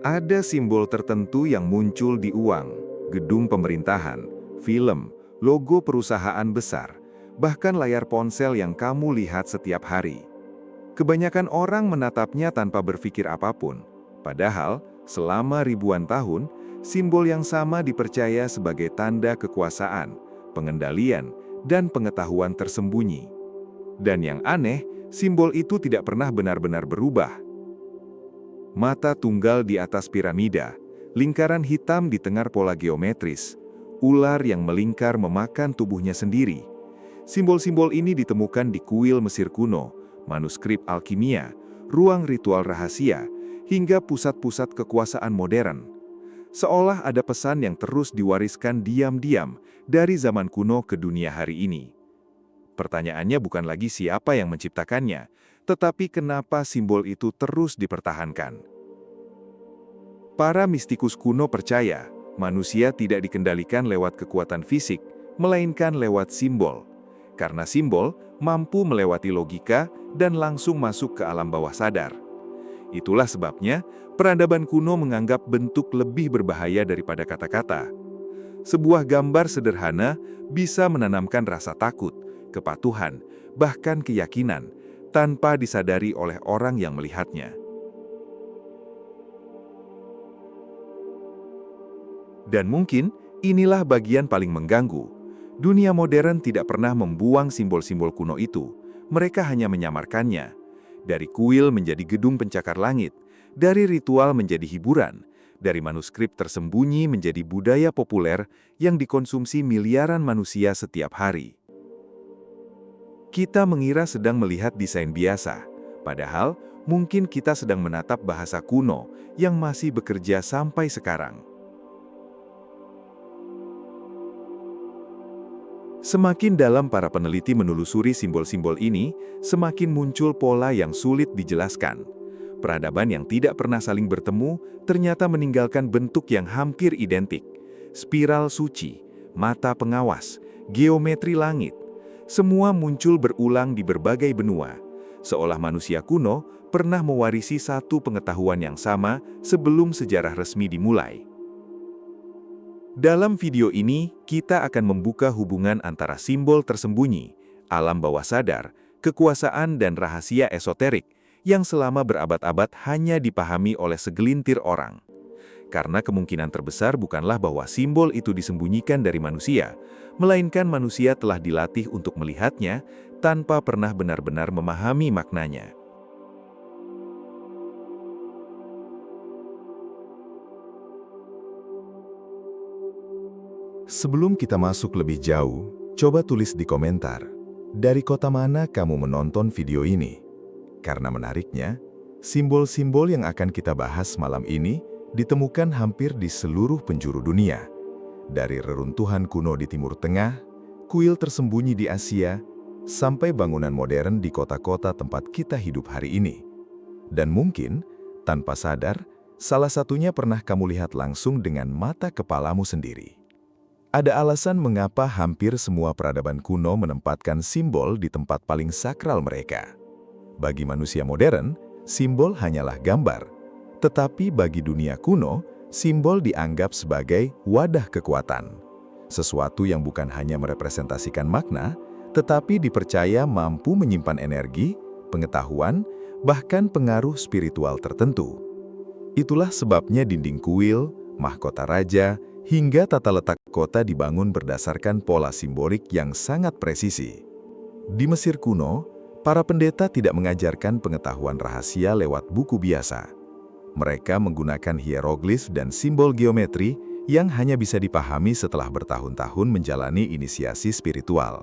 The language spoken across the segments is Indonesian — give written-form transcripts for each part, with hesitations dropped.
Ada simbol tertentu yang muncul di uang, gedung pemerintahan, film, logo perusahaan besar, bahkan layar ponsel yang kamu lihat setiap hari. Kebanyakan orang menatapnya tanpa berpikir apapun, padahal selama ribuan tahun, simbol yang sama dipercaya sebagai tanda kekuasaan, pengendalian, dan pengetahuan tersembunyi. Dan yang aneh, simbol itu tidak pernah benar-benar berubah. Mata tunggal di atas piramida, lingkaran hitam di tengah pola geometris, ular yang melingkar memakan tubuhnya sendiri. Simbol-simbol ini ditemukan di kuil Mesir kuno, manuskrip alkimia, ruang ritual rahasia, hingga pusat-pusat kekuasaan modern. Seolah ada pesan yang terus diwariskan diam-diam dari zaman kuno ke dunia hari ini. Pertanyaannya bukan lagi siapa yang menciptakannya, tetapi kenapa simbol itu terus dipertahankan. Para mistikus kuno percaya, manusia tidak dikendalikan lewat kekuatan fisik, melainkan lewat simbol. Karena simbol mampu melewati logika dan langsung masuk ke alam bawah sadar. Itulah sebabnya, peradaban kuno menganggap bentuk lebih berbahaya daripada kata-kata. Sebuah gambar sederhana bisa menanamkan rasa takut, kepatuhan, bahkan keyakinan, tanpa disadari oleh orang yang melihatnya. Dan mungkin inilah bagian paling mengganggu. Dunia modern tidak pernah membuang simbol-simbol kuno itu. Mereka hanya menyamarkannya. Dari kuil menjadi gedung pencakar langit, dari ritual menjadi hiburan, dari manuskrip tersembunyi menjadi budaya populer yang dikonsumsi miliaran manusia setiap hari. Kita mengira sedang melihat desain biasa, padahal mungkin kita sedang menatap bahasa kuno yang masih bekerja sampai sekarang. Semakin dalam para peneliti menelusuri simbol-simbol ini, semakin muncul pola yang sulit dijelaskan. Peradaban yang tidak pernah saling bertemu ternyata meninggalkan bentuk yang hampir identik. Spiral suci, mata pengawas, geometri langit, semua muncul berulang di berbagai benua, seolah manusia kuno pernah mewarisi satu pengetahuan yang sama sebelum sejarah resmi dimulai. Dalam video ini, kita akan membuka hubungan antara simbol tersembunyi, alam bawah sadar, kekuasaan dan rahasia esoterik yang selama berabad-abad hanya dipahami oleh segelintir orang. Karena kemungkinan terbesar bukanlah bahwa simbol itu disembunyikan dari manusia, melainkan manusia telah dilatih untuk melihatnya tanpa pernah benar-benar memahami maknanya. Sebelum kita masuk lebih jauh, coba tulis di komentar, dari kota mana kamu menonton video ini? Karena menariknya, simbol-simbol yang akan kita bahas malam ini ditemukan hampir di seluruh penjuru dunia. Dari reruntuhan kuno di Timur Tengah, kuil tersembunyi di Asia, sampai bangunan modern di kota-kota tempat kita hidup hari ini. Dan mungkin, tanpa sadar, salah satunya pernah kamu lihat langsung dengan mata kepalamu sendiri. Ada alasan mengapa hampir semua peradaban kuno menempatkan simbol di tempat paling sakral mereka. Bagi manusia modern, simbol hanyalah gambar. Tetapi bagi dunia kuno, simbol dianggap sebagai wadah kekuatan. Sesuatu yang bukan hanya merepresentasikan makna, tetapi dipercaya mampu menyimpan energi, pengetahuan, bahkan pengaruh spiritual tertentu. Itulah sebabnya dinding kuil, mahkota raja, hingga tata letak kota dibangun berdasarkan pola simbolik yang sangat presisi. Di Mesir kuno, para pendeta tidak mengajarkan pengetahuan rahasia lewat buku biasa. Mereka menggunakan hieroglif dan simbol geometri yang hanya bisa dipahami setelah bertahun-tahun menjalani inisiasi spiritual.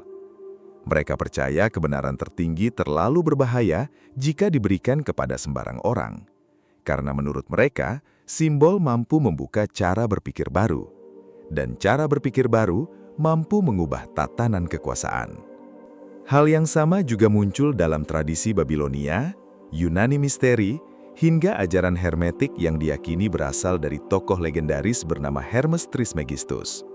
Mereka percaya kebenaran tertinggi terlalu berbahaya jika diberikan kepada sembarang orang. Karena menurut mereka, simbol mampu membuka cara berpikir baru. Dan cara berpikir baru mampu mengubah tatanan kekuasaan. Hal yang sama juga muncul dalam tradisi Babilonia, Yunani misteri, hingga ajaran hermetik yang diyakini berasal dari tokoh legendaris bernama Hermes Trismegistus.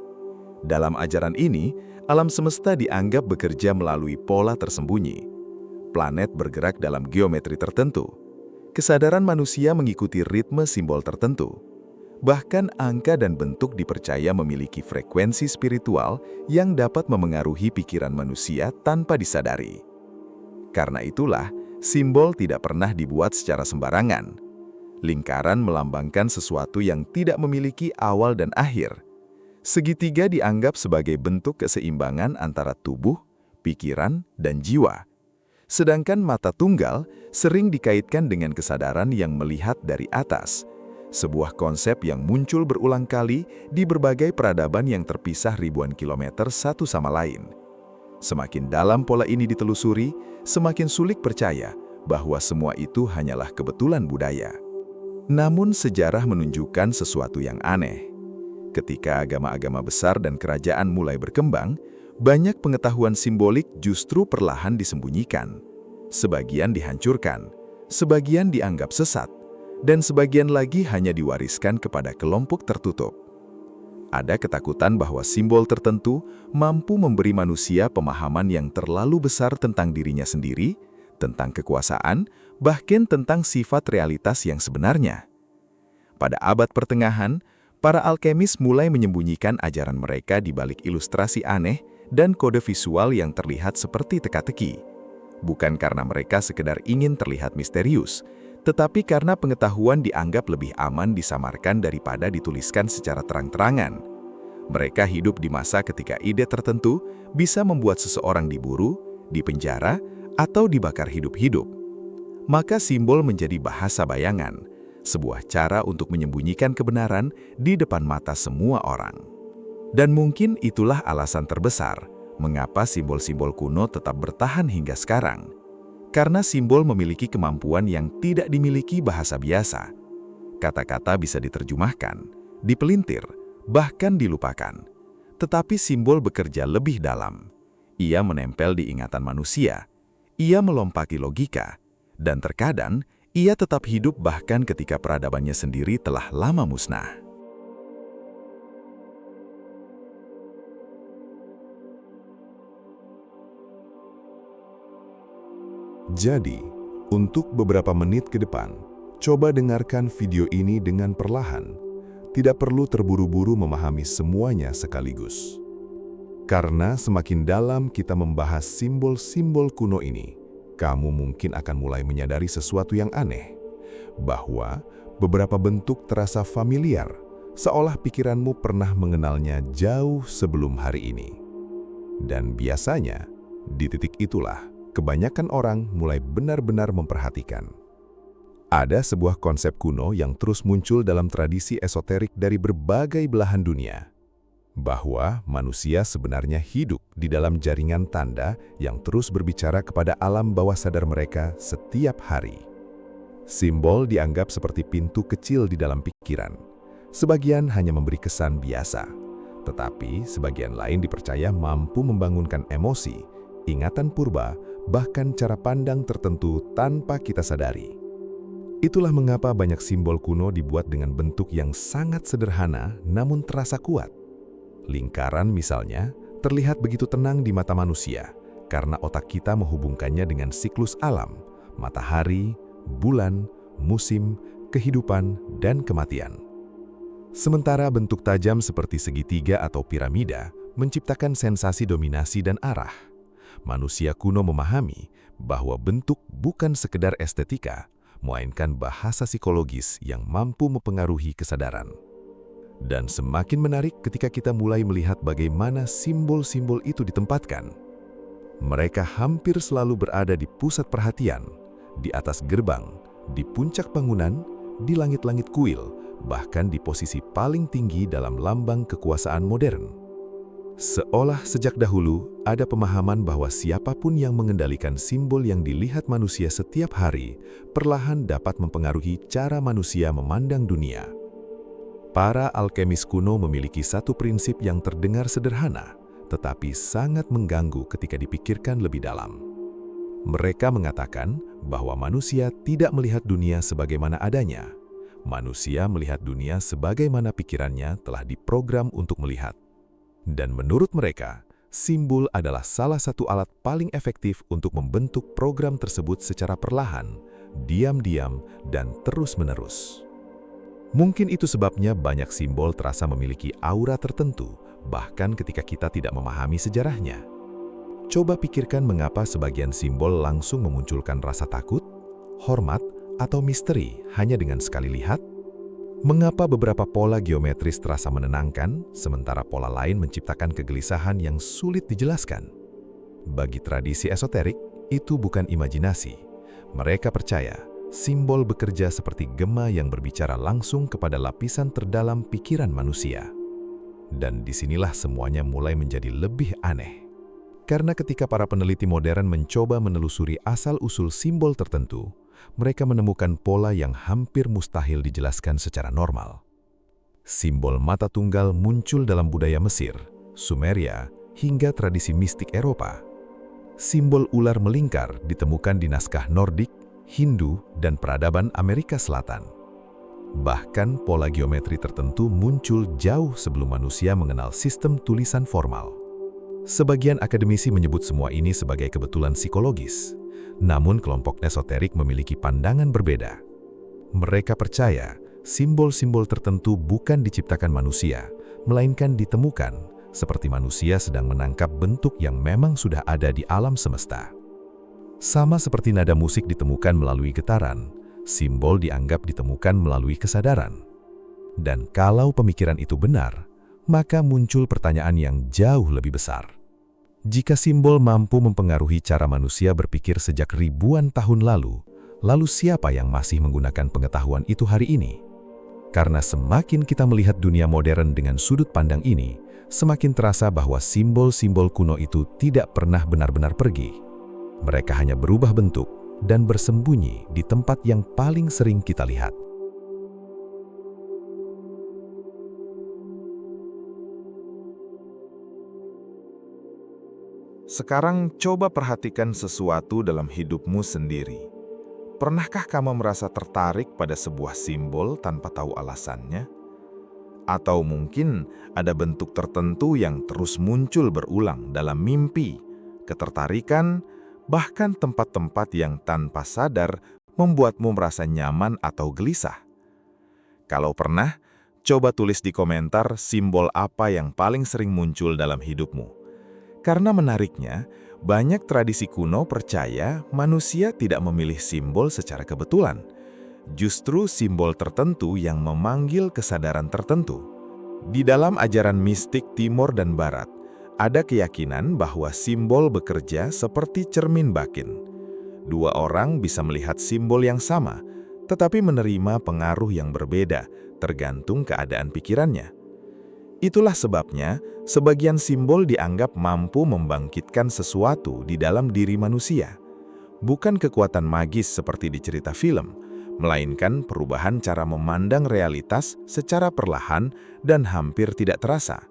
Dalam ajaran ini, alam semesta dianggap bekerja melalui pola tersembunyi. Planet bergerak dalam geometri tertentu. Kesadaran manusia mengikuti ritme simbol tertentu. Bahkan angka dan bentuk dipercaya memiliki frekuensi spiritual yang dapat memengaruhi pikiran manusia tanpa disadari. Karena itulah, simbol tidak pernah dibuat secara sembarangan. Lingkaran melambangkan sesuatu yang tidak memiliki awal dan akhir. Segitiga dianggap sebagai bentuk keseimbangan antara tubuh, pikiran, dan jiwa. Sedangkan mata tunggal sering dikaitkan dengan kesadaran yang melihat dari atas, sebuah konsep yang muncul berulang kali di berbagai peradaban yang terpisah ribuan kilometer satu sama lain. Semakin dalam pola ini ditelusuri, semakin sulit percaya bahwa semua itu hanyalah kebetulan budaya. Namun sejarah menunjukkan sesuatu yang aneh. Ketika agama-agama besar dan kerajaan mulai berkembang, banyak pengetahuan simbolik justru perlahan disembunyikan. Sebagian dihancurkan, sebagian dianggap sesat, dan sebagian lagi hanya diwariskan kepada kelompok tertutup. Ada ketakutan bahwa simbol tertentu mampu memberi manusia pemahaman yang terlalu besar tentang dirinya sendiri, tentang kekuasaan, bahkan tentang sifat realitas yang sebenarnya. Pada abad pertengahan, para alkemis mulai menyembunyikan ajaran mereka di balik ilustrasi aneh dan kode visual yang terlihat seperti teka-teki. Bukan karena mereka sekedar ingin terlihat misterius, tetapi karena pengetahuan dianggap lebih aman disamarkan daripada dituliskan secara terang-terangan. Mereka hidup di masa ketika ide tertentu bisa membuat seseorang diburu, dipenjara, atau dibakar hidup-hidup. Maka simbol menjadi bahasa bayangan, sebuah cara untuk menyembunyikan kebenaran di depan mata semua orang. Dan mungkin itulah alasan terbesar mengapa simbol-simbol kuno tetap bertahan hingga sekarang. Karena simbol memiliki kemampuan yang tidak dimiliki bahasa biasa. Kata-kata bisa diterjemahkan, dipelintir, bahkan dilupakan. Tetapi simbol bekerja lebih dalam. Ia menempel di ingatan manusia. Ia melompati logika. Dan terkadang, ia tetap hidup bahkan ketika peradabannya sendiri telah lama musnah. Jadi, untuk beberapa menit ke depan, coba dengarkan video ini dengan perlahan. Tidak perlu terburu-buru memahami semuanya sekaligus. Karena semakin dalam kita membahas simbol-simbol kuno ini, kamu mungkin akan mulai menyadari sesuatu yang aneh. Bahwa beberapa bentuk terasa familiar, seolah pikiranmu pernah mengenalnya jauh sebelum hari ini. Dan biasanya, di titik itulah, kebanyakan orang mulai benar-benar memperhatikan. Ada sebuah konsep kuno yang terus muncul dalam tradisi esoterik dari berbagai belahan dunia. Bahwa manusia sebenarnya hidup di dalam jaringan tanda yang terus berbicara kepada alam bawah sadar mereka setiap hari. Simbol dianggap seperti pintu kecil di dalam pikiran. Sebagian hanya memberi kesan biasa, tetapi sebagian lain dipercaya mampu membangunkan emosi, ingatan purba, bahkan cara pandang tertentu tanpa kita sadari. Itulah mengapa banyak simbol kuno dibuat dengan bentuk yang sangat sederhana namun terasa kuat. Lingkaran misalnya, terlihat begitu tenang di mata manusia karena otak kita menghubungkannya dengan siklus alam, matahari, bulan, musim, kehidupan, dan kematian. Sementara bentuk tajam seperti segitiga atau piramida menciptakan sensasi dominasi dan arah. Manusia kuno memahami bahwa bentuk bukan sekedar estetika, melainkan bahasa psikologis yang mampu mempengaruhi kesadaran. Dan semakin menarik ketika kita mulai melihat bagaimana simbol-simbol itu ditempatkan. Mereka hampir selalu berada di pusat perhatian, di atas gerbang, di puncak bangunan, di langit-langit kuil, bahkan di posisi paling tinggi dalam lambang kekuasaan modern. Seolah sejak dahulu ada pemahaman bahwa siapapun yang mengendalikan simbol yang dilihat manusia setiap hari perlahan dapat mempengaruhi cara manusia memandang dunia. Para alkemis kuno memiliki satu prinsip yang terdengar sederhana, tetapi sangat mengganggu ketika dipikirkan lebih dalam. Mereka mengatakan bahwa manusia tidak melihat dunia sebagaimana adanya. Manusia melihat dunia sebagaimana pikirannya telah diprogram untuk melihat. Dan menurut mereka, simbol adalah salah satu alat paling efektif untuk membentuk program tersebut secara perlahan, diam-diam, dan terus-menerus. Mungkin itu sebabnya banyak simbol terasa memiliki aura tertentu, bahkan ketika kita tidak memahami sejarahnya. Coba pikirkan mengapa sebagian simbol langsung memunculkan rasa takut, hormat, atau misteri hanya dengan sekali lihat? Mengapa beberapa pola geometris terasa menenangkan, sementara pola lain menciptakan kegelisahan yang sulit dijelaskan? Bagi tradisi esoterik, itu bukan imajinasi. Mereka percaya simbol bekerja seperti gema yang berbicara langsung kepada lapisan terdalam pikiran manusia. Dan disinilah semuanya mulai menjadi lebih aneh. Karena ketika para peneliti modern mencoba menelusuri asal-usul simbol tertentu, mereka menemukan pola yang hampir mustahil dijelaskan secara normal. Simbol mata tunggal muncul dalam budaya Mesir, Sumeria, hingga tradisi mistik Eropa. Simbol ular melingkar ditemukan di naskah Nordik, Hindu, dan peradaban Amerika Selatan. Bahkan pola geometri tertentu muncul jauh sebelum manusia mengenal sistem tulisan formal. Sebagian akademisi menyebut semua ini sebagai kebetulan psikologis, namun kelompok esoterik memiliki pandangan berbeda. Mereka percaya simbol-simbol tertentu bukan diciptakan manusia, melainkan ditemukan, seperti manusia sedang menangkap bentuk yang memang sudah ada di alam semesta. Sama seperti nada musik ditemukan melalui getaran, simbol dianggap ditemukan melalui kesadaran. Dan kalau pemikiran itu benar, maka muncul pertanyaan yang jauh lebih besar. Jika simbol mampu mempengaruhi cara manusia berpikir sejak ribuan tahun lalu siapa yang masih menggunakan pengetahuan itu hari ini? Karena semakin kita melihat dunia modern dengan sudut pandang ini, semakin terasa bahwa simbol-simbol kuno itu tidak pernah benar-benar pergi. Mereka hanya berubah bentuk dan bersembunyi di tempat yang paling sering kita lihat. Sekarang coba perhatikan sesuatu dalam hidupmu sendiri. Pernahkah kamu merasa tertarik pada sebuah simbol tanpa tahu alasannya? Atau mungkin ada bentuk tertentu yang terus muncul berulang dalam mimpi, ketertarikan, bahkan tempat-tempat yang tanpa sadar membuatmu merasa nyaman atau gelisah? Kalau pernah, coba tulis di komentar simbol apa yang paling sering muncul dalam hidupmu. Karena menariknya, banyak tradisi kuno percaya manusia tidak memilih simbol secara kebetulan. Justru simbol tertentu yang memanggil kesadaran tertentu. Di dalam ajaran mistik Timur dan Barat, ada keyakinan bahwa simbol bekerja seperti cermin batin. Dua orang bisa melihat simbol yang sama, tetapi menerima pengaruh yang berbeda, tergantung keadaan pikirannya. Itulah sebabnya, sebagian simbol dianggap mampu membangkitkan sesuatu di dalam diri manusia. Bukan kekuatan magis seperti di cerita film, melainkan perubahan cara memandang realitas secara perlahan dan hampir tidak terasa.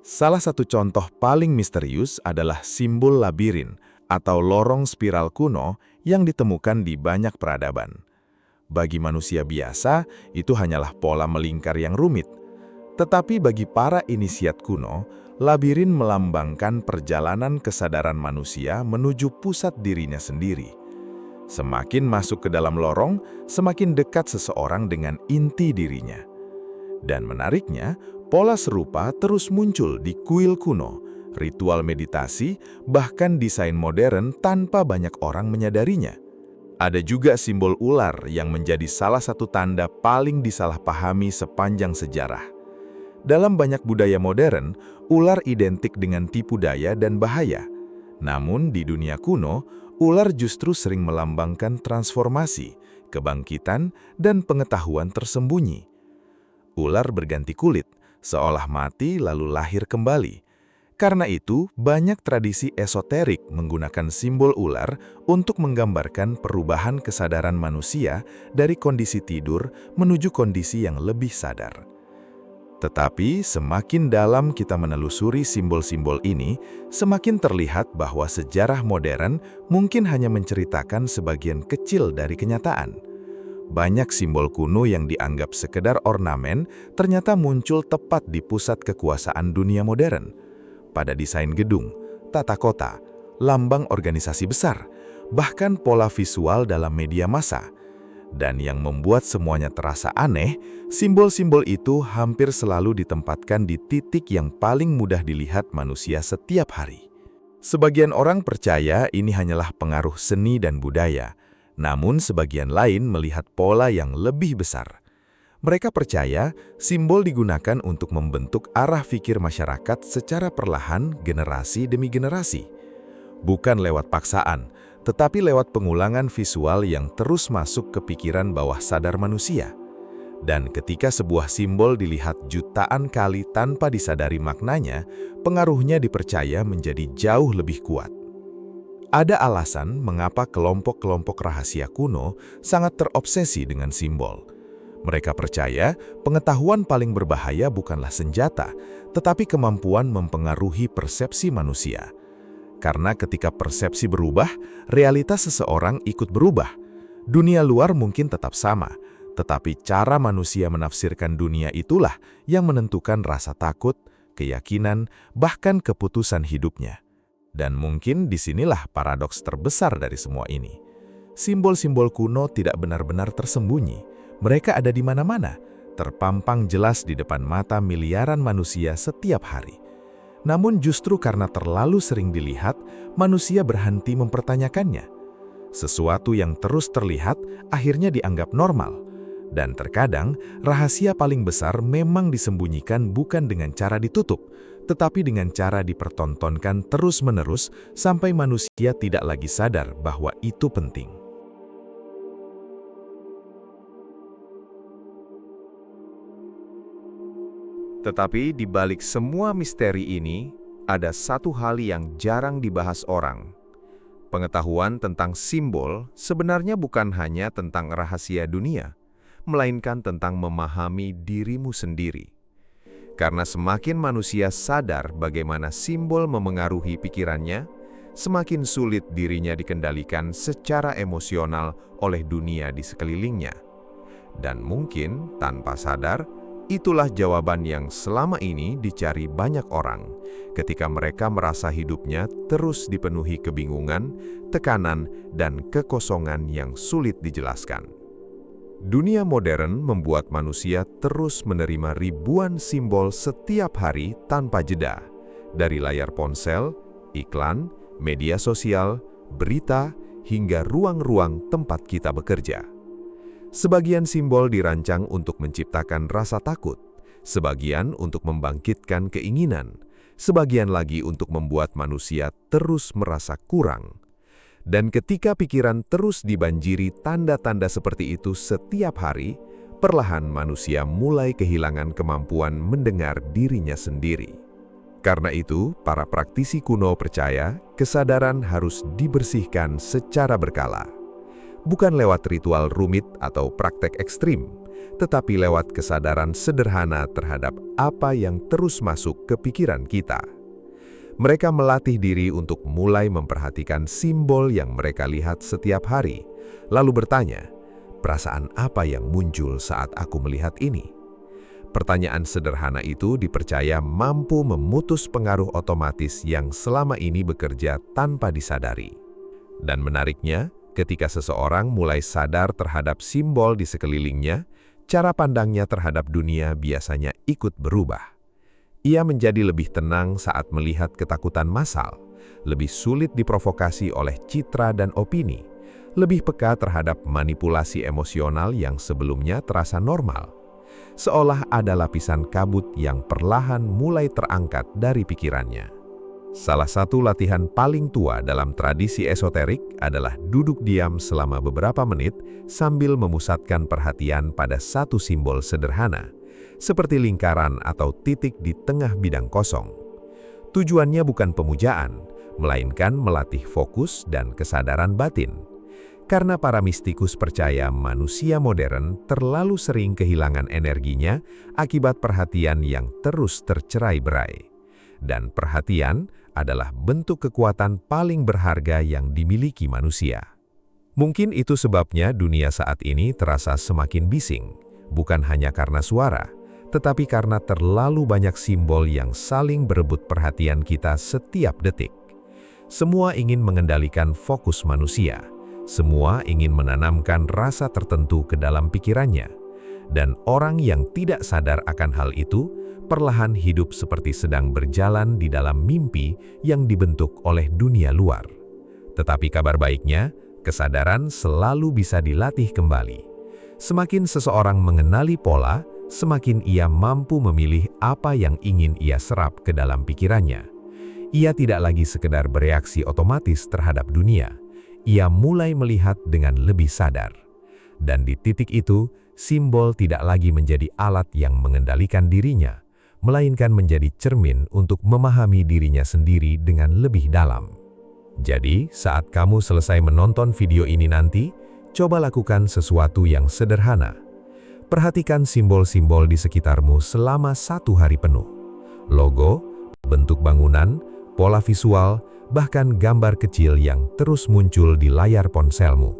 Salah satu contoh paling misterius adalah simbol labirin atau lorong spiral kuno yang ditemukan di banyak peradaban. Bagi manusia biasa, itu hanyalah pola melingkar yang rumit. Tetapi bagi para inisiat kuno, labirin melambangkan perjalanan kesadaran manusia menuju pusat dirinya sendiri. Semakin masuk ke dalam lorong, semakin dekat seseorang dengan inti dirinya. Dan menariknya, pola serupa terus muncul di kuil kuno, ritual meditasi, bahkan desain modern tanpa banyak orang menyadarinya. Ada juga simbol ular yang menjadi salah satu tanda paling disalahpahami sepanjang sejarah. Dalam banyak budaya modern, ular identik dengan tipu daya dan bahaya. Namun di dunia kuno, ular justru sering melambangkan transformasi, kebangkitan, dan pengetahuan tersembunyi. Ular berganti kulit, seolah mati lalu lahir kembali. Karena itu, banyak tradisi esoterik menggunakan simbol ular untuk menggambarkan perubahan kesadaran manusia dari kondisi tidur menuju kondisi yang lebih sadar. Tetapi semakin dalam kita menelusuri simbol-simbol ini, semakin terlihat bahwa sejarah modern mungkin hanya menceritakan sebagian kecil dari kenyataan. Banyak simbol kuno yang dianggap sekedar ornamen ternyata muncul tepat di pusat kekuasaan dunia modern. Pada desain gedung, tata kota, lambang organisasi besar, bahkan pola visual dalam media massa. Dan yang membuat semuanya terasa aneh, simbol-simbol itu hampir selalu ditempatkan di titik yang paling mudah dilihat manusia setiap hari. Sebagian orang percaya ini hanyalah pengaruh seni dan budaya, namun sebagian lain melihat pola yang lebih besar. Mereka percaya simbol digunakan untuk membentuk arah pikir masyarakat secara perlahan generasi demi generasi. Bukan lewat paksaan, tetapi lewat pengulangan visual yang terus masuk ke pikiran bawah sadar manusia. Dan ketika sebuah simbol dilihat jutaan kali tanpa disadari maknanya, pengaruhnya dipercaya menjadi jauh lebih kuat. Ada alasan mengapa kelompok-kelompok rahasia kuno sangat terobsesi dengan simbol. Mereka percaya pengetahuan paling berbahaya bukanlah senjata, tetapi kemampuan mempengaruhi persepsi manusia. Karena ketika persepsi berubah, realitas seseorang ikut berubah. Dunia luar mungkin tetap sama, tetapi cara manusia menafsirkan dunia itulah yang menentukan rasa takut, keyakinan, bahkan keputusan hidupnya. Dan mungkin disinilah paradoks terbesar dari semua ini. Simbol-simbol kuno tidak benar-benar tersembunyi. Mereka ada di mana-mana, terpampang jelas di depan mata miliaran manusia setiap hari. Namun justru karena terlalu sering dilihat, manusia berhenti mempertanyakannya. Sesuatu yang terus terlihat akhirnya dianggap normal. Dan terkadang, rahasia paling besar memang disembunyikan bukan dengan cara ditutup, tetapi dengan cara dipertontonkan terus-menerus sampai manusia tidak lagi sadar bahwa itu penting. Tetapi di balik semua misteri ini, ada satu hal yang jarang dibahas orang. Pengetahuan tentang simbol sebenarnya bukan hanya tentang rahasia dunia, melainkan tentang memahami dirimu sendiri. Karena semakin manusia sadar bagaimana simbol memengaruhi pikirannya, semakin sulit dirinya dikendalikan secara emosional oleh dunia di sekelilingnya. Dan mungkin tanpa sadar, itulah jawaban yang selama ini dicari banyak orang ketika mereka merasa hidupnya terus dipenuhi kebingungan, tekanan, dan kekosongan yang sulit dijelaskan. Dunia modern membuat manusia terus menerima ribuan simbol setiap hari tanpa jeda, dari layar ponsel, iklan, media sosial, berita, hingga ruang-ruang tempat kita bekerja. Sebagian simbol dirancang untuk menciptakan rasa takut, sebagian untuk membangkitkan keinginan, sebagian lagi untuk membuat manusia terus merasa kurang. Dan ketika pikiran terus dibanjiri tanda-tanda seperti itu setiap hari, perlahan manusia mulai kehilangan kemampuan mendengar dirinya sendiri. Karena itu, para praktisi kuno percaya kesadaran harus dibersihkan secara berkala. Bukan lewat ritual rumit atau praktek ekstrim, tetapi lewat kesadaran sederhana terhadap apa yang terus masuk ke pikiran kita. Mereka melatih diri untuk mulai memperhatikan simbol yang mereka lihat setiap hari, lalu bertanya, perasaan apa yang muncul saat aku melihat ini? Pertanyaan sederhana itu dipercaya mampu memutus pengaruh otomatis yang selama ini bekerja tanpa disadari. Dan menariknya, ketika seseorang mulai sadar terhadap simbol di sekelilingnya, cara pandangnya terhadap dunia biasanya ikut berubah. Ia menjadi lebih tenang saat melihat ketakutan massal, lebih sulit diprovokasi oleh citra dan opini, lebih peka terhadap manipulasi emosional yang sebelumnya terasa normal. Seolah ada lapisan kabut yang perlahan mulai terangkat dari pikirannya. Salah satu latihan paling tua dalam tradisi esoterik adalah duduk diam selama beberapa menit sambil memusatkan perhatian pada satu simbol sederhana, seperti lingkaran atau titik di tengah bidang kosong. Tujuannya bukan pemujaan, melainkan melatih fokus dan kesadaran batin. Karena para mistikus percaya manusia modern terlalu sering kehilangan energinya akibat perhatian yang terus tercerai-berai. Dan perhatian adalah bentuk kekuatan paling berharga yang dimiliki manusia. Mungkin itu sebabnya dunia saat ini terasa semakin bising, bukan hanya karena suara, tetapi karena terlalu banyak simbol yang saling berebut perhatian kita setiap detik. Semua ingin mengendalikan fokus manusia, Semua ingin menanamkan rasa tertentu ke dalam pikirannya, dan orang yang tidak sadar akan hal itu perlahan hidup seperti sedang berjalan di dalam mimpi yang dibentuk oleh dunia luar. Tetapi kabar baiknya, kesadaran selalu bisa dilatih kembali. Semakin seseorang mengenali pola, semakin ia mampu memilih apa yang ingin ia serap ke dalam pikirannya. Ia tidak lagi sekedar bereaksi otomatis terhadap dunia. Ia mulai melihat dengan lebih sadar. Dan di titik itu, simbol tidak lagi menjadi alat yang mengendalikan dirinya, melainkan menjadi cermin untuk memahami dirinya sendiri dengan lebih dalam. Jadi, saat kamu selesai menonton video ini nanti, coba lakukan sesuatu yang sederhana. Perhatikan simbol-simbol di sekitarmu selama 1 hari penuh. Logo, bentuk bangunan, pola visual, bahkan gambar kecil yang terus muncul di layar ponselmu.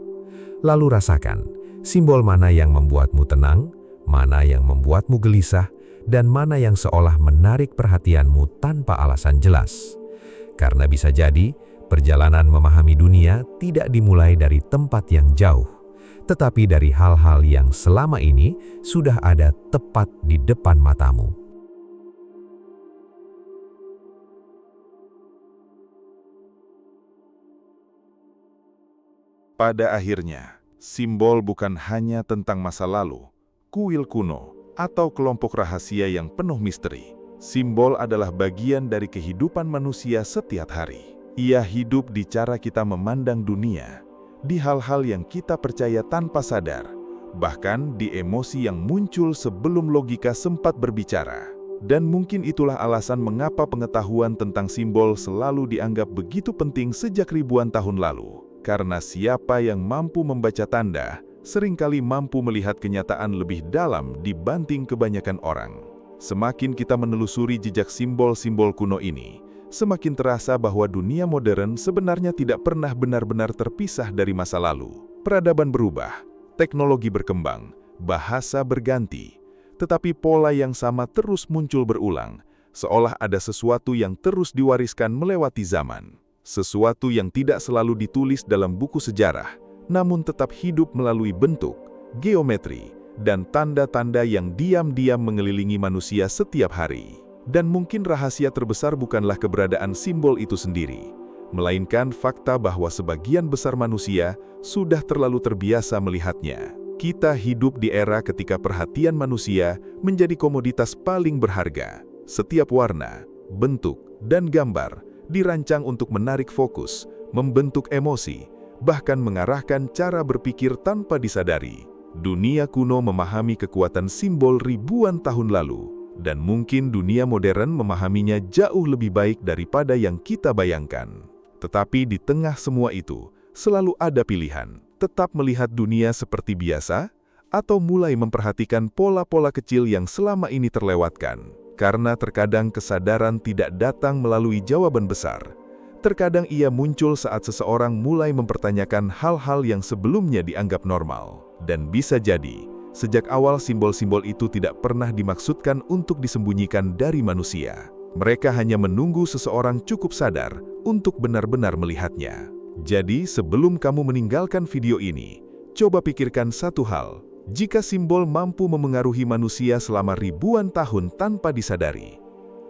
Lalu rasakan, simbol mana yang membuatmu tenang, mana yang membuatmu gelisah, dan mana yang seolah menarik perhatianmu tanpa alasan jelas. Karena bisa jadi, perjalanan memahami dunia tidak dimulai dari tempat yang jauh, tetapi dari hal-hal yang selama ini sudah ada tepat di depan matamu. Pada akhirnya, simbol bukan hanya tentang masa lalu, kuil kuno, atau kelompok rahasia yang penuh misteri. Simbol adalah bagian dari kehidupan manusia setiap hari. Ia hidup di cara kita memandang dunia, di hal-hal yang kita percaya tanpa sadar, bahkan di emosi yang muncul sebelum logika sempat berbicara. Dan mungkin itulah alasan mengapa pengetahuan tentang simbol selalu dianggap begitu penting sejak ribuan tahun lalu. Karena siapa yang mampu membaca tanda, seringkali mampu melihat kenyataan lebih dalam dibanding kebanyakan orang. Semakin kita menelusuri jejak simbol-simbol kuno ini, semakin terasa bahwa dunia modern sebenarnya tidak pernah benar-benar terpisah dari masa lalu. Peradaban berubah, teknologi berkembang, bahasa berganti, tetapi pola yang sama terus muncul berulang, seolah ada sesuatu yang terus diwariskan melewati zaman. Sesuatu yang tidak selalu ditulis dalam buku sejarah, namun tetap hidup melalui bentuk, geometri, dan tanda-tanda yang diam-diam mengelilingi manusia setiap hari. Dan mungkin rahasia terbesar bukanlah keberadaan simbol itu sendiri, melainkan fakta bahwa sebagian besar manusia sudah terlalu terbiasa melihatnya. Kita hidup di era ketika perhatian manusia menjadi komoditas paling berharga. Setiap warna, bentuk, dan gambar dirancang untuk menarik fokus, membentuk emosi, bahkan mengarahkan cara berpikir tanpa disadari. Dunia kuno memahami kekuatan simbol ribuan tahun lalu, dan mungkin dunia modern memahaminya jauh lebih baik daripada yang kita bayangkan. Tetapi di tengah semua itu, selalu ada pilihan, tetap melihat dunia seperti biasa, atau mulai memperhatikan pola-pola kecil yang selama ini terlewatkan. Karena terkadang kesadaran tidak datang melalui jawaban besar. Terkadang ia muncul saat seseorang mulai mempertanyakan hal-hal yang sebelumnya dianggap normal. Dan bisa jadi, sejak awal simbol-simbol itu tidak pernah dimaksudkan untuk disembunyikan dari manusia. Mereka hanya menunggu seseorang cukup sadar untuk benar-benar melihatnya. Jadi, sebelum kamu meninggalkan video ini, coba pikirkan satu hal. Jika simbol mampu memengaruhi manusia selama ribuan tahun tanpa disadari,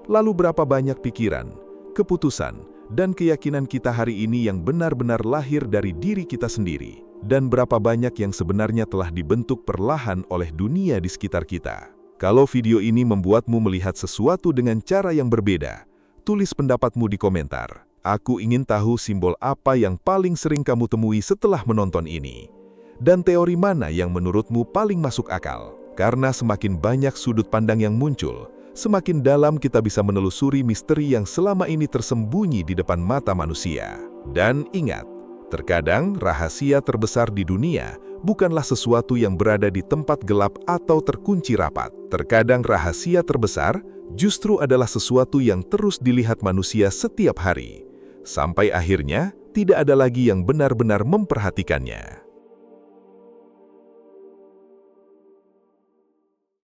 lalu berapa banyak pikiran, keputusan, dan keyakinan kita hari ini yang benar-benar lahir dari diri kita sendiri, dan berapa banyak yang sebenarnya telah dibentuk perlahan oleh dunia di sekitar kita. Kalau video ini membuatmu melihat sesuatu dengan cara yang berbeda, tulis pendapatmu di komentar. Aku ingin tahu simbol apa yang paling sering kamu temui setelah menonton ini. Dan teori mana yang menurutmu paling masuk akal? Karena semakin banyak sudut pandang yang muncul, semakin dalam kita bisa menelusuri misteri yang selama ini tersembunyi di depan mata manusia. Dan ingat, terkadang rahasia terbesar di dunia bukanlah sesuatu yang berada di tempat gelap atau terkunci rapat. Terkadang rahasia terbesar justru adalah sesuatu yang terus dilihat manusia setiap hari, sampai akhirnya tidak ada lagi yang benar-benar memperhatikannya.